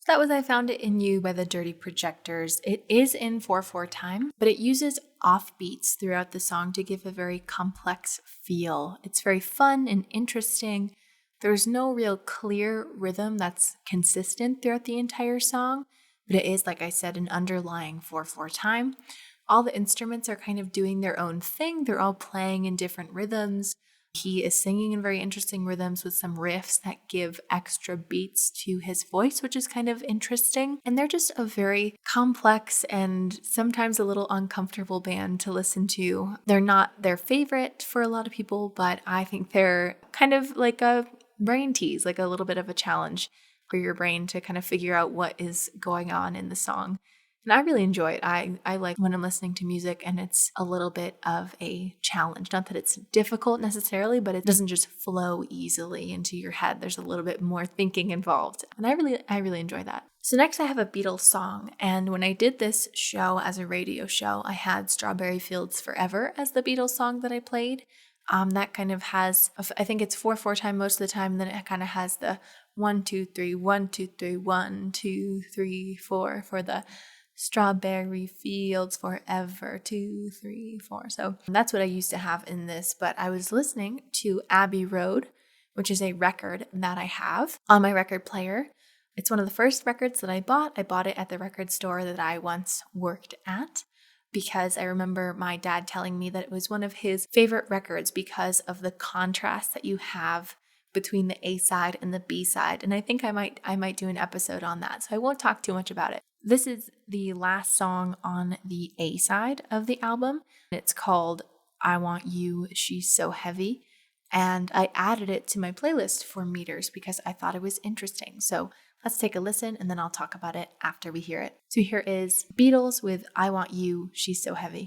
So that was I Found It in You by the Dirty Projectors. It is in 4/4 time, but it uses offbeats throughout the song to give a very complex feel. It's very fun and interesting. There's no real clear rhythm that's consistent throughout the entire song, but it is, like I said, an underlying 4/4 time. All the instruments are kind of doing their own thing. They're all playing in different rhythms. He is singing in very interesting rhythms with some riffs that give extra beats to his voice, which is kind of interesting. And they're just a very complex and sometimes a little uncomfortable band to listen to. They're not their favorite for a lot of people, but I think they're kind of like a brain tease, like a little bit of a challenge for your brain to kind of figure out what is going on in the song. And I really enjoy it. I like when I'm listening to music and it's a little bit of a challenge. Not that it's difficult necessarily, but it doesn't just flow easily into your head. There's a little bit more thinking involved. And I really enjoy that. So next I have a Beatles song. And when I did this show as a radio show, I had Strawberry Fields Forever as the Beatles song that I played. That kind of has, I think it's 4/4 time most of the time. Then it kind of has the 1, 2, 3, 1, 2, 3, 1, 2, 3, 4 for the Strawberry Fields Forever, 2, 3, 4. So that's what I used to have in this. But I was listening to Abbey Road, which is a record that I have on my record player. It's one of the first records that I bought. I bought it at the record store that I once worked at because I remember my dad telling me that it was one of his favorite records because of the contrast that you have between the A side and the B side. And I think I might do an episode on that. So I won't talk too much about it. This is the last song on the A side of the album. It's called I Want You, She's So Heavy. And I added it to my playlist for meters because I thought it was interesting. So let's take a listen and then I'll talk about it after we hear it. So here is Beatles with I Want You, She's So Heavy.